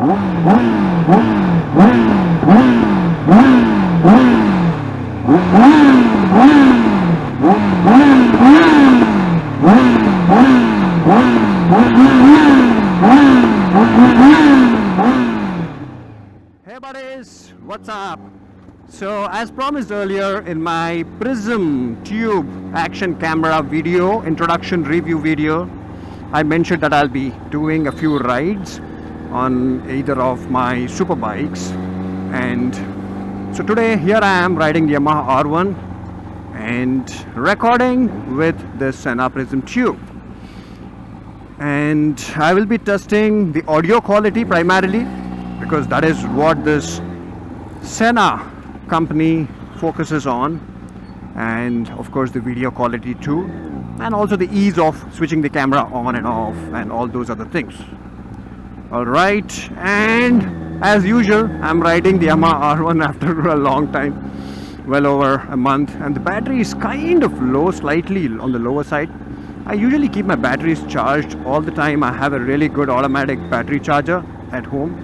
Hey buddies, what's up? So as promised earlier in my Prism Tube Action Camera video, introduction review video, I mentioned that I'll be doing a few rides on either of my super bikes. And so today here I am riding the Yamaha R1 and recording with the Sena Prism Tube. And I will be testing the audio quality primarily, because that is what this Sena company focuses on, and of course the video quality too, and also the ease of switching the camera on and off and all those other things. Alright, and as usual I'm riding the Yamaha R1 after a long time, well over a month, and the battery is kind of low, slightly on the lower side. I usually keep my batteries charged all the time. I have a really good automatic battery charger at home,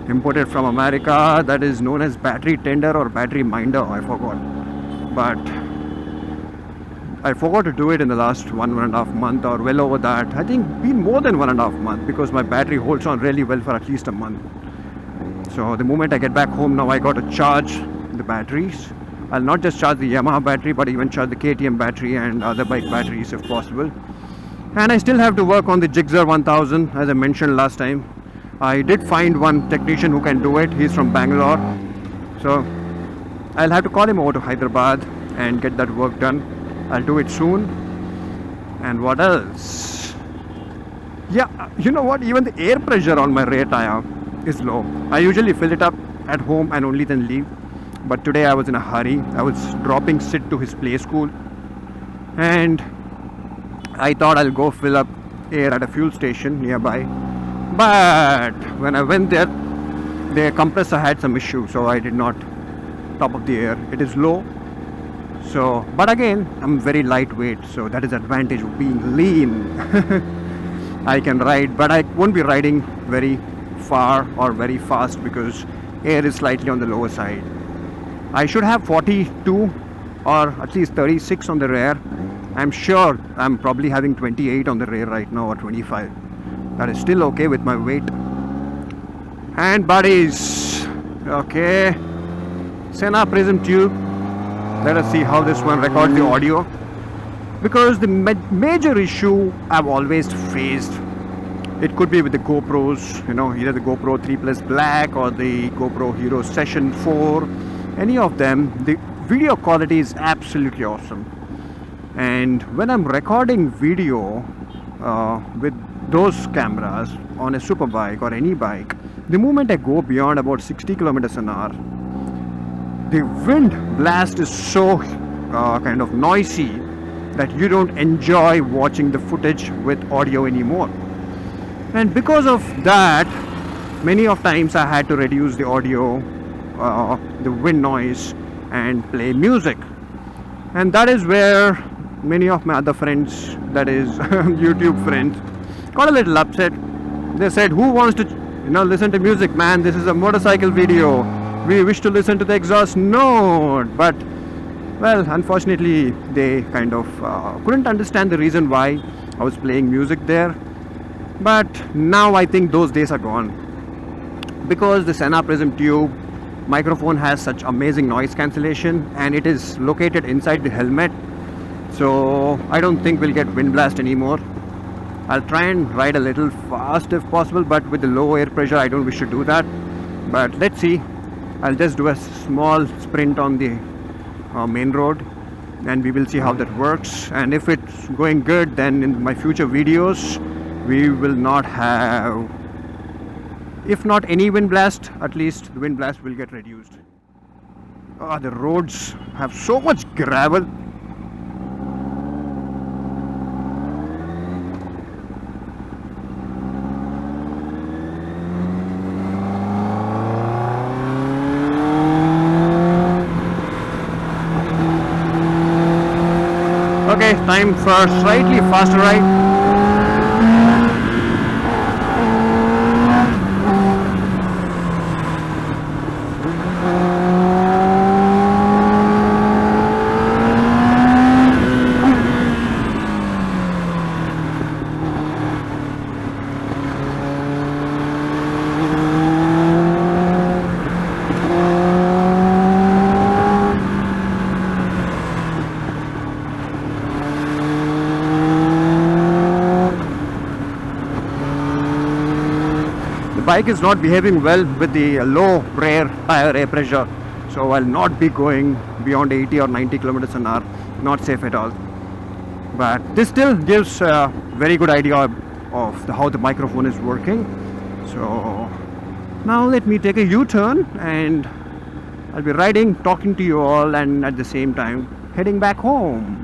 imported from America, that is known as battery tender or battery minder, I forgot. But I forgot to do it in the last 1.5 months, or well over that. I think been more than 1.5 months, because my battery holds on really well for at least a month. So the moment I get back home now, I got to charge the batteries. I'll not just charge the Yamaha battery, but even charge the KTM battery and other bike batteries if possible. And I still have to work on the Gixxer 1000, as I mentioned last time. I did find one technician who can do it. He's from Bangalore, so I'll have to call him over to Hyderabad and get that work done. I'll do it soon. And what else? Yeah, you know what, even the air pressure on my rear tire is low. I usually fill it up at home and only then leave, but today I was in a hurry. I was dropping Sid to his play school, and I thought I'll go fill up air at a fuel station nearby. But when I went there, the compressor had some issue, so I did not top up the air. It is low, so, but again, I'm very lightweight, so that is advantage of being lean. I can ride, but I won't be riding very far or very fast because air is slightly on the lower side. I should have 42 or at least 36 on the rear. I'm sure I'm probably having 28 on the rear right now, or 25. That is still okay with my weight. And buddies, okay, Sena Prism Tube. Let us see how this one records the audio, because the major issue I've always faced, it could be with the GoPros, you know, either the GoPro 3 Plus Black or the GoPro Hero Session 4, any of them, the video quality is absolutely awesome. And when I'm recording video with those cameras on a super bike or any bike, the moment I go beyond about 60 kilometers an hour, the wind blast is so kind of noisy that you don't enjoy watching the footage with audio anymore. And because of that, many of times I had to reduce the audio, the wind noise, and play music. And that is where many of my other friends, that is YouTube friends, got a little upset. They said, who wants to listen to music, man? This is a motorcycle video. We wish to listen to the exhaust note. But well, unfortunately they kind of couldn't understand the reason why I was playing music there. But now I think those days are gone, because the Sena Prism Tube microphone has such amazing noise cancellation, and it is located inside the helmet, so I don't think we'll get wind blast anymore. I'll try and ride a little fast if possible, but with the low air pressure I don't wish to do that. But let's see. I'll just do a small sprint on the main road, and we will see how that works. And if it's going good, then in my future videos we will not have, if not any wind blast, at least the wind blast will get reduced. The roads have so much gravel. Okay, time for slightly faster ride. bike is not behaving well with the low tire air pressure, so I'll not be going beyond 80 or 90 kilometers an hour. Not safe at all. But this still gives a very good idea of how the microphone is working. So now let me take a U-turn and I'll be riding, talking to you all, and at the same time heading back home.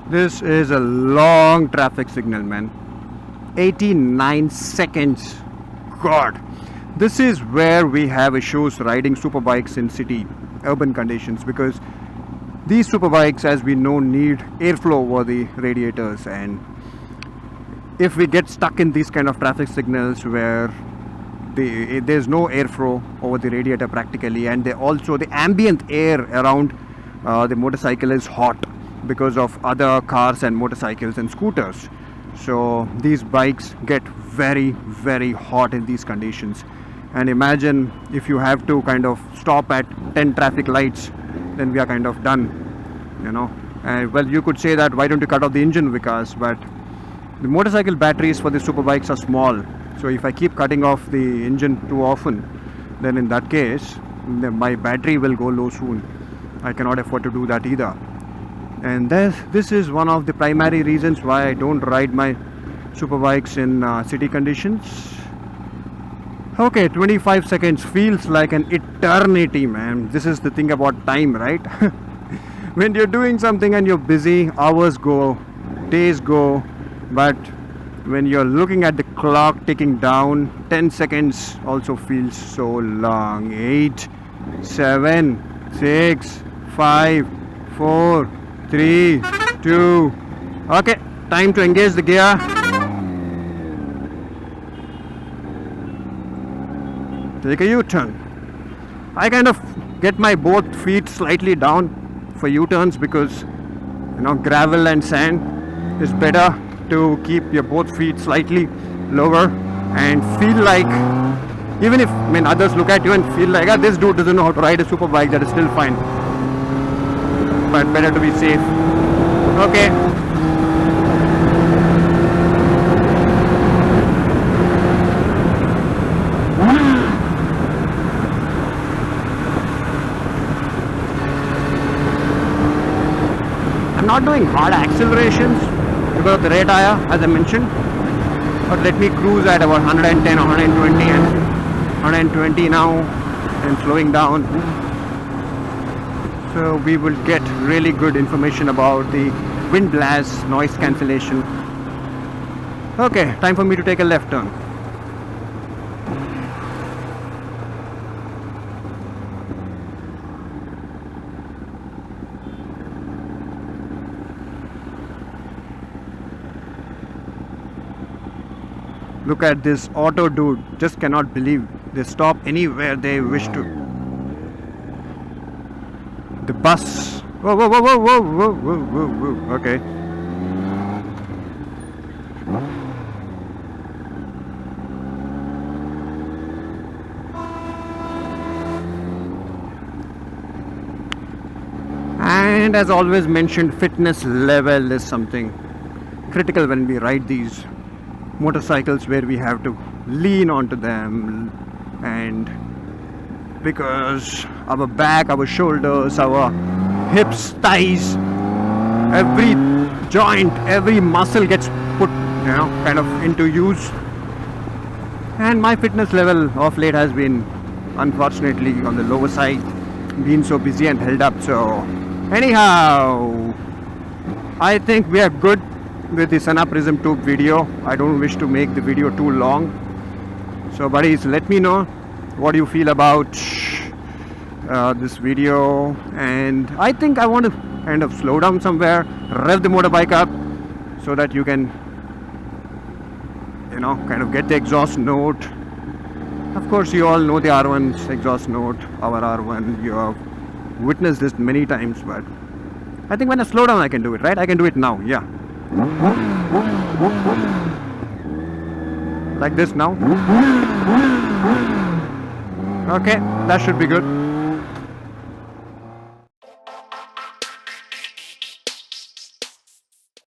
This is a long traffic signal, man. 89 seconds. God. This is where we have issues riding superbikes in city, urban conditions, because these superbikes, as we know, need airflow over the radiators, and if we get stuck in these kind of traffic signals where there's no airflow over the radiator practically, and also the ambient air around the motorcycle is hot because of other cars and motorcycles and scooters, so these bikes get very, very hot in these conditions. And imagine if you have to kind of stop at 10 traffic lights, then we are kind of done, you know. And well, you could say that why don't you cut off the engine, Vikas, but the motorcycle batteries for the superbikes are small, so if I keep cutting off the engine too often, then in that case my battery will go low soon. I cannot afford to do that either. And this is one of the primary reasons why I don't ride my superbikes in city conditions. Okay, 25 seconds feels like an eternity, man. This is the thing about time, right? When you're doing something and you're busy, hours go, days go, but when you're looking at the clock ticking down, 10 seconds also feels so long. 8, 7, 6, 5, 4, 3, 2. Okay, time to engage the gear. Take a U-turn. I kind of get my both feet slightly down for U-turns because, you know, gravel and sand is better to keep your both feet slightly lower and feel like, even if others look at you and feel like, this dude doesn't know how to ride a super bike, that is still fine, but better to be safe. Okay. I'm not doing hard accelerations because of the rear tire, as I mentioned, but let me cruise at about 110 or 120 and 120 now and slowing down, so we will get really good information about the wind blast, noise cancellation. Okay, time for me to take a left turn. Look at this auto dude, just cannot believe they stop anywhere they wish to. The bus. Whoa, whoa, whoa, whoa, whoa, whoa, whoa, whoa, whoa. Okay. And as always mentioned, fitness level is something critical when we ride these motorcycles where we have to lean onto them, and because our back, our shoulders, our hips, thighs, every joint, every muscle gets put, you know, kind of into use. And my fitness level of late has been unfortunately on the lower side, been so busy and held up. So anyhow, I think we are good with the Sena Prism Tube video. I don't wish to make the video too long, so buddies, let me know what you feel about this video. And I think I want to kind of slow down somewhere, rev the motorbike up so that you can, you know, kind of get the exhaust note. Of course, you all know the R1's exhaust note, our R1. You have witnessed this many times, but I think when I slow down I can do it, right? I can do it now, yeah. Like this now. Okay, that should be good.